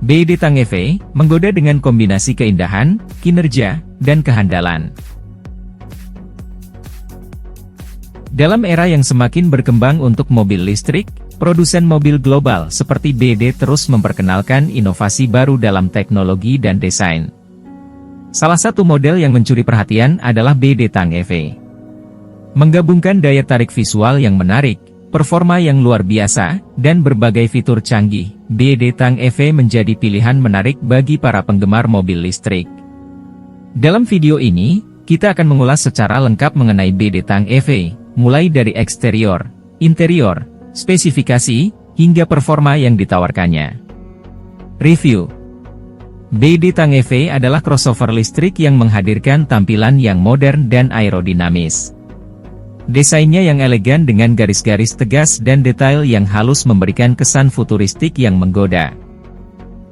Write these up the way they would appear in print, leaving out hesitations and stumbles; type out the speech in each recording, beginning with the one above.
BYD Tang EV menggoda dengan kombinasi keindahan, kinerja, dan kehandalan. Dalam era yang semakin berkembang untuk mobil listrik, produsen mobil global seperti BYD terus memperkenalkan inovasi baru dalam teknologi dan desain. Salah satu model yang mencuri perhatian adalah BYD Tang EV. Menggabungkan daya tarik visual yang menarik, performa yang luar biasa, dan berbagai fitur canggih, BYD Tang EV menjadi pilihan menarik bagi para penggemar mobil listrik. Dalam video ini, kita akan mengulas secara lengkap mengenai BYD Tang EV, mulai dari eksterior, interior, spesifikasi, hingga performa yang ditawarkannya. Review. BYD Tang EV adalah crossover listrik yang menghadirkan tampilan yang modern dan aerodinamis. Desainnya yang elegan dengan garis-garis tegas dan detail yang halus memberikan kesan futuristik yang menggoda.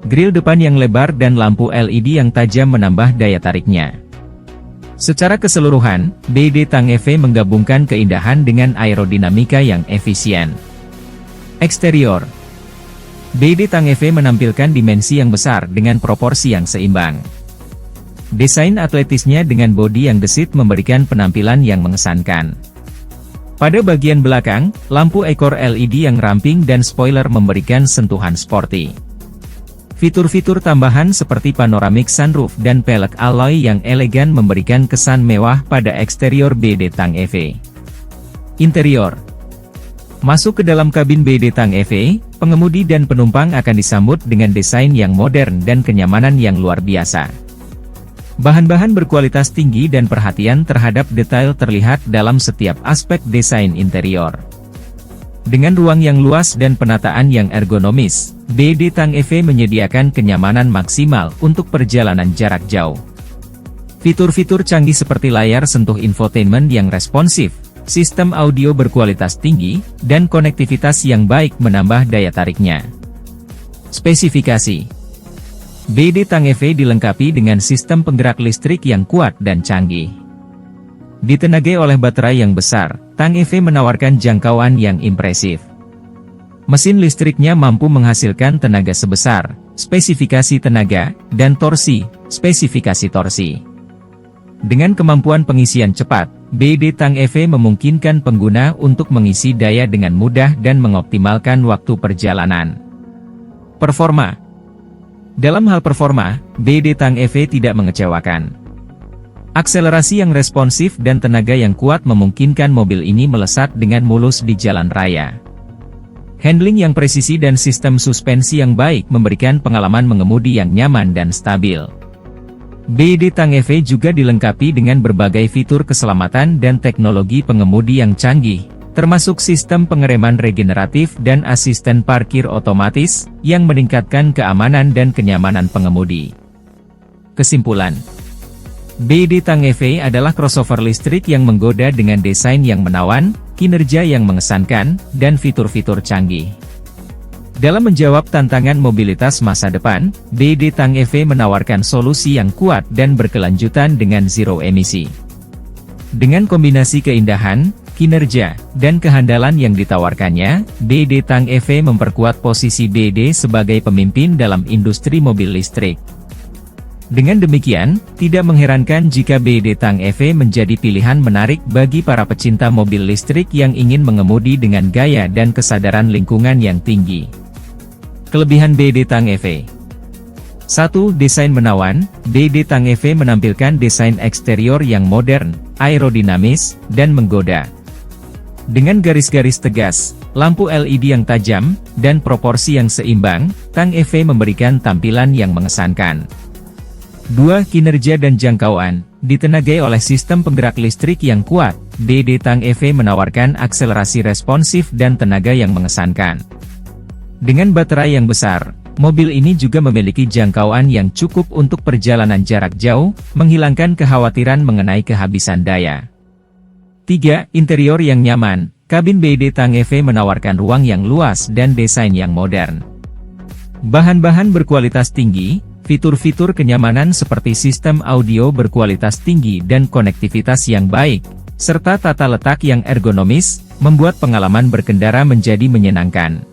Grill depan yang lebar dan lampu LED yang tajam menambah daya tariknya. Secara keseluruhan, BYD Tang EV menggabungkan keindahan dengan aerodinamika yang efisien. Eksterior. BYD Tang EV menampilkan dimensi yang besar dengan proporsi yang seimbang. Desain atletisnya dengan bodi yang gesit memberikan penampilan yang mengesankan. Pada bagian belakang, lampu ekor LED yang ramping dan spoiler memberikan sentuhan sporty. Fitur-fitur tambahan seperti panoramic sunroof dan pelek alloy yang elegan memberikan kesan mewah pada eksterior BYD Tang EV. Interior. Masuk ke dalam kabin BYD Tang EV, pengemudi dan penumpang akan disambut dengan desain yang modern dan kenyamanan yang luar biasa. Bahan-bahan berkualitas tinggi dan perhatian terhadap detail terlihat dalam setiap aspek desain interior. Dengan ruang yang luas dan penataan yang ergonomis, BYD Tang EV menyediakan kenyamanan maksimal untuk perjalanan jarak jauh. Fitur-fitur canggih seperti layar sentuh infotainment yang responsif, sistem audio berkualitas tinggi, dan konektivitas yang baik menambah daya tariknya. Spesifikasi. BYD Tang EV dilengkapi dengan sistem penggerak listrik yang kuat dan canggih. Ditenagai oleh baterai yang besar, Tang EV menawarkan jangkauan yang impresif. Mesin listriknya mampu menghasilkan tenaga sebesar, spesifikasi tenaga, dan torsi, spesifikasi torsi. Dengan kemampuan pengisian cepat, BYD Tang EV memungkinkan pengguna untuk mengisi daya dengan mudah dan mengoptimalkan waktu perjalanan. Performa. Dalam hal performa, BYD Tang EV tidak mengecewakan. Akselerasi yang responsif dan tenaga yang kuat memungkinkan mobil ini melesat dengan mulus di jalan raya. Handling yang presisi dan sistem suspensi yang baik memberikan pengalaman mengemudi yang nyaman dan stabil. BYD Tang EV juga dilengkapi dengan berbagai fitur keselamatan dan teknologi pengemudi yang canggih, termasuk sistem pengereman regeneratif dan asisten parkir otomatis, yang meningkatkan keamanan dan kenyamanan pengemudi. Kesimpulan. BYD Tang EV adalah crossover listrik yang menggoda dengan desain yang menawan, kinerja yang mengesankan, dan fitur-fitur canggih. Dalam menjawab tantangan mobilitas masa depan, BYD Tang EV menawarkan solusi yang kuat dan berkelanjutan dengan zero emisi. Dengan kombinasi keindahan, kinerja, dan kehandalan yang ditawarkannya, BYD Tang EV memperkuat posisi BYD sebagai pemimpin dalam industri mobil listrik. Dengan demikian, tidak mengherankan jika BYD Tang EV menjadi pilihan menarik bagi para pecinta mobil listrik yang ingin mengemudi dengan gaya dan kesadaran lingkungan yang tinggi. Kelebihan BYD Tang EV. 1. Desain menawan. BYD Tang EV menampilkan desain eksterior yang modern, aerodinamis, dan menggoda. Dengan garis-garis tegas, lampu LED yang tajam, dan proporsi yang seimbang, Tang EV memberikan tampilan yang mengesankan. 2. Kinerja dan jangkauan. Ditenagai oleh sistem penggerak listrik yang kuat, BYD Tang EV menawarkan akselerasi responsif dan tenaga yang mengesankan. Dengan baterai yang besar, mobil ini juga memiliki jangkauan yang cukup untuk perjalanan jarak jauh, menghilangkan kekhawatiran mengenai kehabisan daya. 3. Interior yang nyaman. Kabin BYD Tang EV menawarkan ruang yang luas dan desain yang modern. Bahan-bahan berkualitas tinggi, fitur-fitur kenyamanan seperti sistem audio berkualitas tinggi dan konektivitas yang baik, serta tata letak yang ergonomis, membuat pengalaman berkendara menjadi menyenangkan.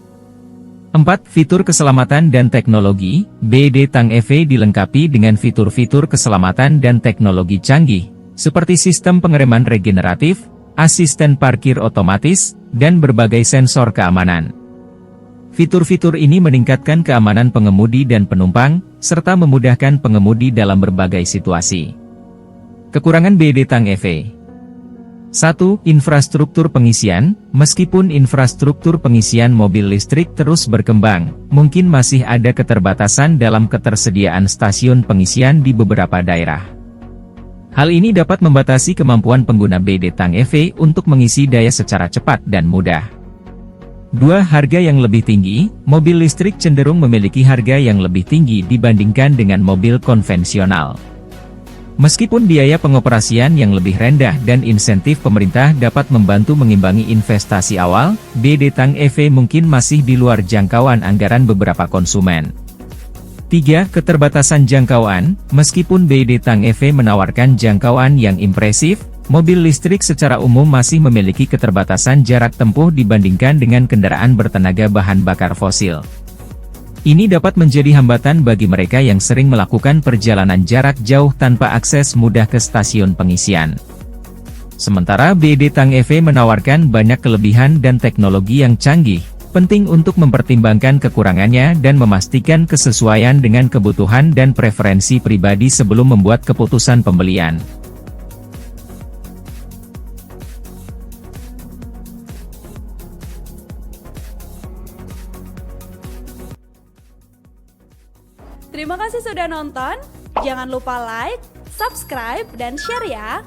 4. Fitur keselamatan dan teknologi. BD Tang EV dilengkapi dengan fitur-fitur keselamatan dan teknologi canggih, seperti sistem pengereman regeneratif, asisten parkir otomatis, dan berbagai sensor keamanan. Fitur-fitur ini meningkatkan keamanan pengemudi dan penumpang, serta memudahkan pengemudi dalam berbagai situasi. Kekurangan BD Tang EV. 1. Infrastruktur pengisian. Meskipun infrastruktur pengisian mobil listrik terus berkembang, mungkin masih ada keterbatasan dalam ketersediaan stasiun pengisian di beberapa daerah. Hal ini dapat membatasi kemampuan pengguna BD Tang EV untuk mengisi daya secara cepat dan mudah. 2. Harga yang lebih tinggi. Mobil listrik cenderung memiliki harga yang lebih tinggi dibandingkan dengan mobil konvensional. Meskipun biaya pengoperasian yang lebih rendah dan insentif pemerintah dapat membantu mengimbangi investasi awal, BD Tang EV mungkin masih di luar jangkauan anggaran beberapa konsumen. 3. Keterbatasan jangkauan. Meskipun BD Tang EV menawarkan jangkauan yang impresif, mobil listrik secara umum masih memiliki keterbatasan jarak tempuh dibandingkan dengan kendaraan bertenaga bahan bakar fosil. Ini dapat menjadi hambatan bagi mereka yang sering melakukan perjalanan jarak jauh tanpa akses mudah ke stasiun pengisian. Sementara BD Tang EV menawarkan banyak kelebihan dan teknologi yang canggih, penting untuk mempertimbangkan kekurangannya dan memastikan kesesuaian dengan kebutuhan dan preferensi pribadi sebelum membuat keputusan pembelian. Terima kasih sudah nonton, jangan lupa like, subscribe, dan share ya!